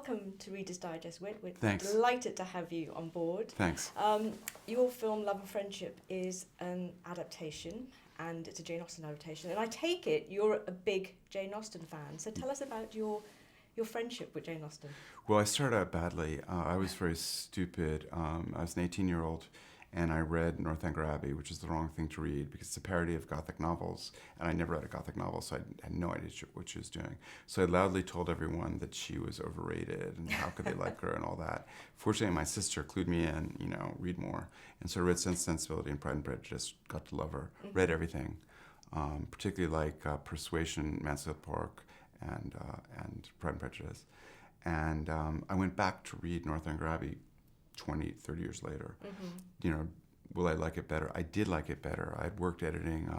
welcome to Reader's Digest, Whit. We're Thanks. delighted to have you on board. Thanks. Your film Love and Friendship is an adaptation, and it's a Jane Austen adaptation. And I take it you're a big Jane Austen fan. So tell us about your friendship with Jane Austen. Well, I started out badly. I was very stupid. I was an 18-year-old, and I read Northanger Abbey, which is the wrong thing to read because it's a parody of Gothic novels, and I never read a Gothic novel, so I had no idea what she was doing. So I loudly told everyone that she was overrated, and how could they like her, and all that. Fortunately, my sister clued me in, read more. And so I read Sense and Sensibility and Pride and Prejudice, got to love her, read everything, particularly like Persuasion, Mansfield Park, and Pride and Prejudice. And I went back to read Northanger Abbey 20, 30 years later. Will I like it better? I did like it better. I'd worked editing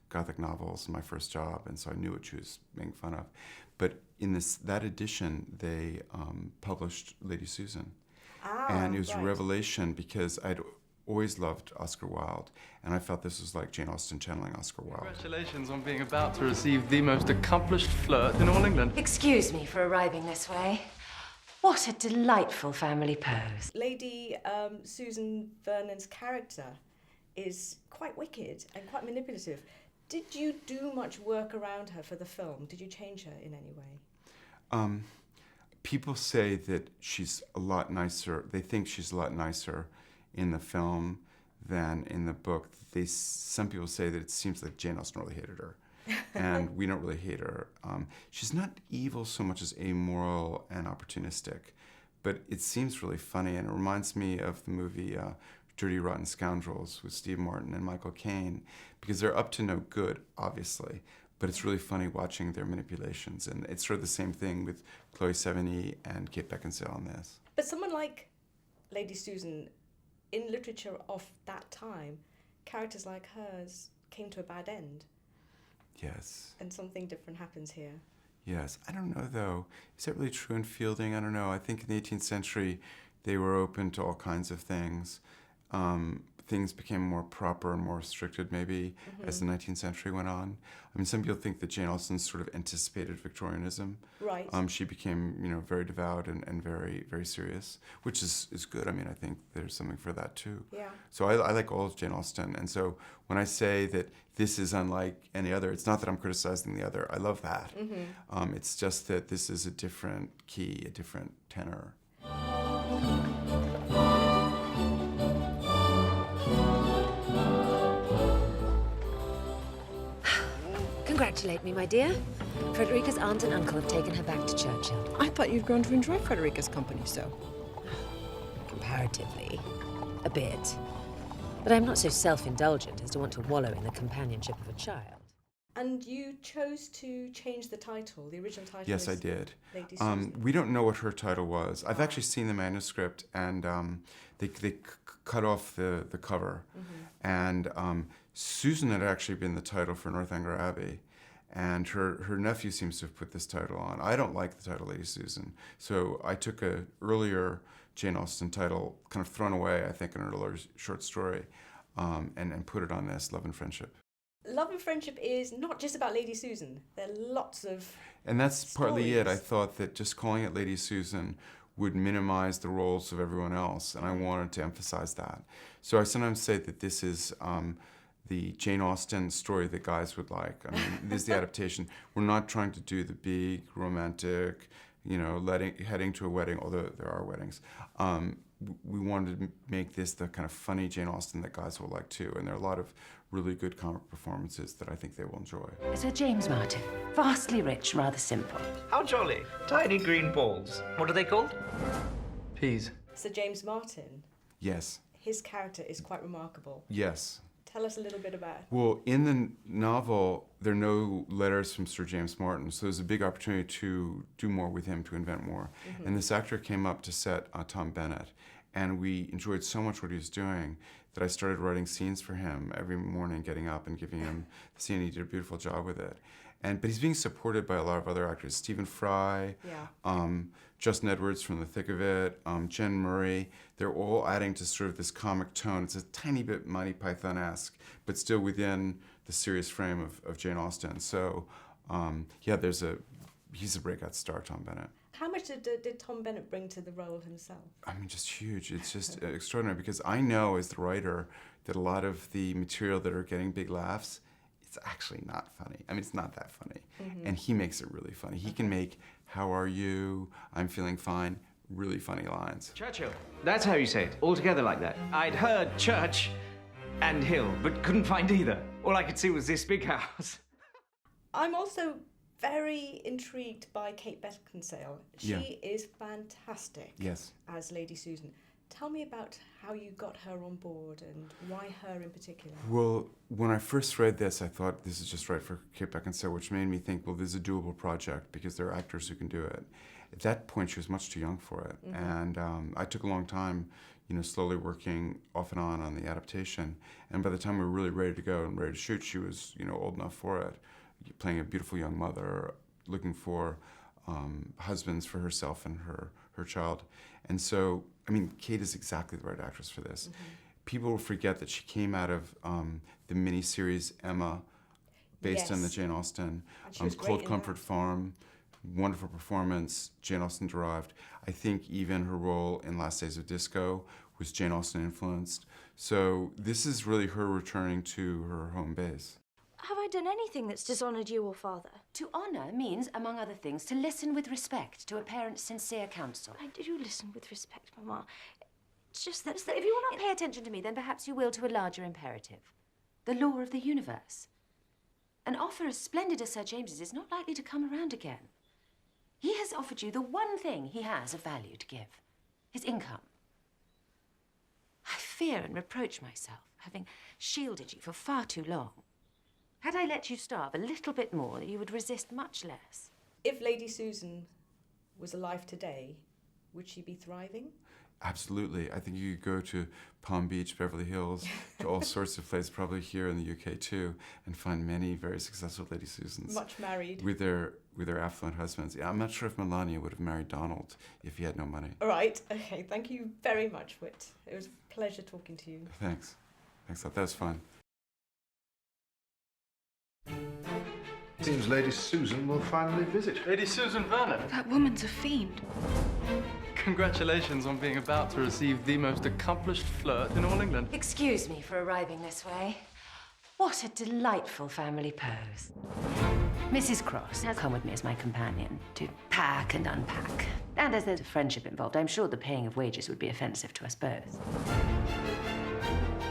Gothic novels in my first job, and so I knew what she was making fun of. But in that edition, they published Lady Susan. And it was a revelation because I'd always loved Oscar Wilde, and I felt this was like Jane Austen channeling Oscar Wilde. Congratulations on being about to receive the most accomplished flirt in all England. Excuse me for arriving this way. What a delightful family pose. Lady Susan Vernon's character is quite wicked and quite manipulative. Did you do much work around her for the film? Did you change her in any way? People say that she's a lot nicer. They think she's a lot nicer in the film than in the book. Some people say that it seems like Jane Austen really hated her. And we don't really hate her. She's not evil so much as amoral and opportunistic, but it seems really funny, and it reminds me of the movie Dirty Rotten Scoundrels with Steve Martin and Michael Caine, because they're up to no good, obviously, but it's really funny watching their manipulations, and it's sort of the same thing with Chloe Sevigny and Kate Beckinsale on this. But someone like Lady Susan, in literature of that time, characters like hers came to a bad end. Yes. And something different happens here. Yes. I don't know, though. Is that really true in Fielding? I don't know. I think in the 18th century, they were open to all kinds of things. Things became more proper and more restricted, maybe, as the 19th century went on. I mean, some people think that Jane Austen sort of anticipated Victorianism. Right. She became, very devout and very, very serious, which is good. I mean, I think there's something for that, too. Yeah. So I like all of Jane Austen. And so when I say that this is unlike any other, it's not that I'm criticizing the other. I love that. It's just that this is a different key, a different tenor. Congratulate me, my dear. Frederica's aunt and uncle have taken her back to Churchill. I thought you'd grown to enjoy Frederica's company so. Comparatively. A bit. But I'm not so self-indulgent as to want to wallow in the companionship of a child. And you chose to change the title. The original title Yes, I is did. Lady Susan. We don't know what her title was. I've actually seen the manuscript, and they cut off the cover. And Susan had actually been the title for Northanger Abbey, and her nephew seems to have put this title on. I don't like the title Lady Susan, so I took an earlier Jane Austen title, kind of thrown away, I think, in an earlier short story, and put it on this, Love and Friendship. Love and Friendship is not just about Lady Susan. There are lots of And that's partly it. I stories. thought that just calling it Lady Susan would minimize the roles of everyone else, and I wanted to emphasize that. So I sometimes say that this is the Jane Austen story that guys would like. I mean, this is the adaptation. We're not trying to do the big romantic, heading to a wedding, although there are weddings. We wanted to make this the kind of funny Jane Austen that guys will like too, and there are a lot of really good comic performances that I think they will enjoy. Sir James Martin. Vastly rich, rather simple. How jolly. Tiny green balls. What are they called? Peas. Sir James Martin, Yes, his character is quite remarkable. yes. Tell us a little bit about. Well, in the novel, there are no letters from Sir James Martin, so there's a big opportunity to do more with him, to invent more. And this actor came up to set Tom Bennett, and we enjoyed so much what he was doing that I started writing scenes for him every morning, getting up and giving him the scene. He did a beautiful job with it. But he's being supported by a lot of other actors. Stephen Fry, Justin Edwards from The Thick of It, Jen Murray. They're all adding to sort of this comic tone. It's a tiny bit Monty Python-esque, but still within the serious frame of Jane Austen. So, he's a breakout star, Tom Bennett. How much did Tom Bennett bring to the role himself? I mean, just huge. It's just extraordinary because I know as the writer that a lot of the material that are getting big laughs, it's actually not funny. I mean, it's not that funny. And he makes it really funny. He can make, "How are you? I'm feeling fine," really funny lines. Churchill. That's how you say it, all together like that. I'd heard church and hill, but couldn't find either. All I could see was this big house. I'm also very intrigued by Kate Beckinsale. She is fantastic as Lady Susan. Tell me about how you got her on board and why her in particular. Well, when I first read this, I thought this is just right for Kate Beckinsale, which made me think, well, this is a doable project because there are actors who can do it. At that point, she was much too young for it. And I took a long time, slowly working off and on the adaptation. And by the time we were really ready to go and ready to shoot, she was, old enough for it, playing a beautiful young mother, looking for husbands for herself and her child. And so, I mean, Kate is exactly the right actress for this. People will forget that she came out of the miniseries Emma, based on the Jane Austen, Cold Comfort Farm. Wonderful performance, Jane Austen derived. I think even her role in Last Days of Disco was Jane Austen influenced. So this is really her returning to her home base. Have I done anything that's dishonoured you or father? To honour means, among other things, to listen with respect to a parent's sincere counsel. I do listen with respect, Mamma. It's just that... If you will not pay attention to me, then perhaps you will to a larger imperative. The law of the universe. An offer as splendid as Sir James's is not likely to come around again. He has offered you the one thing he has of value to give, his income. I fear and reproach myself, having shielded you for far too long. Had I let you starve a little bit more, you would resist much less. If Lady Susan was alive today, would she be thriving? Absolutely. I think you could go to Palm Beach, Beverly Hills, to all sorts of places, probably here in the UK too, and find many very successful Lady Susans. Much married. With their affluent husbands. Yeah, I'm not sure if Melania would have married Donald if he had no money. All right. Okay. Thank you very much, Whit. It was a pleasure talking to you. Thanks. That was fun. Seems Lady Susan will finally visit. Lady Susan Vernon. That woman's a fiend. Congratulations on being about to receive the most accomplished flirt in all England. Excuse me for arriving this way. What a delightful family pose. Mrs. Cross has come with me as my companion to pack and unpack. And as there's a friendship involved, I'm sure the paying of wages would be offensive to us both.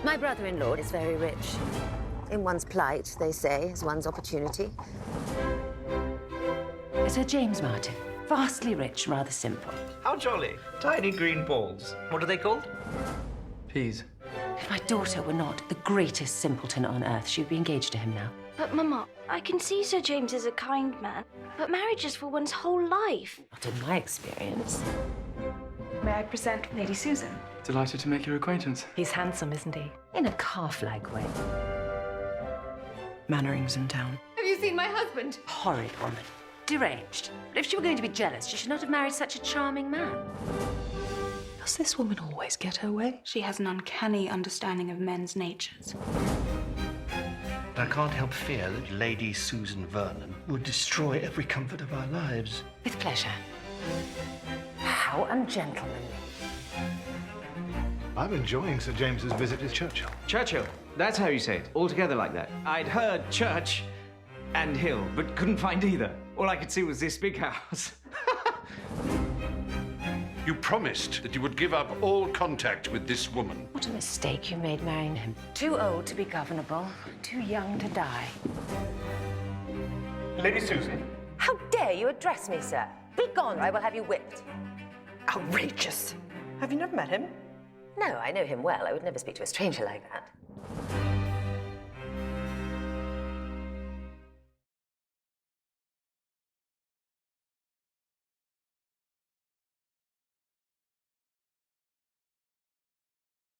My brother-in-law is very rich. In one's plight, they say, is one's opportunity. Sir James Martin. Vastly rich, rather simple. How jolly. Tiny green balls. What are they called? Peas. If my daughter were not the greatest simpleton on earth, she would be engaged to him now. But, Mamma, I can see Sir James is a kind man, but marriage is for one's whole life. Not in my experience. May I present Lady Susan? Delighted to make your acquaintance. He's handsome, isn't he? In a calf-like way. Mannering's in town. Have you seen my husband? Horrid woman. Deranged. But if she were going to be jealous, she should not have married such a charming man. Does this woman always get her way? She has an uncanny understanding of men's natures. I can't help fear that Lady Susan Vernon would destroy every comfort of our lives. With pleasure. How ungentlemanly. I'm enjoying Sir James's visit to Churchill. Churchill. That's how you say it, all together like that. I'd heard church and hill, but couldn't find either. All I could see was this big house. You promised that you would give up all contact with this woman. What a mistake you made marrying him. Too old to be governable, too young to die. Lady Susan. How dare you address me, sir? Begone, or I will have you whipped. Outrageous. Have you never met him? No, I know him well. I would never speak to a stranger like that.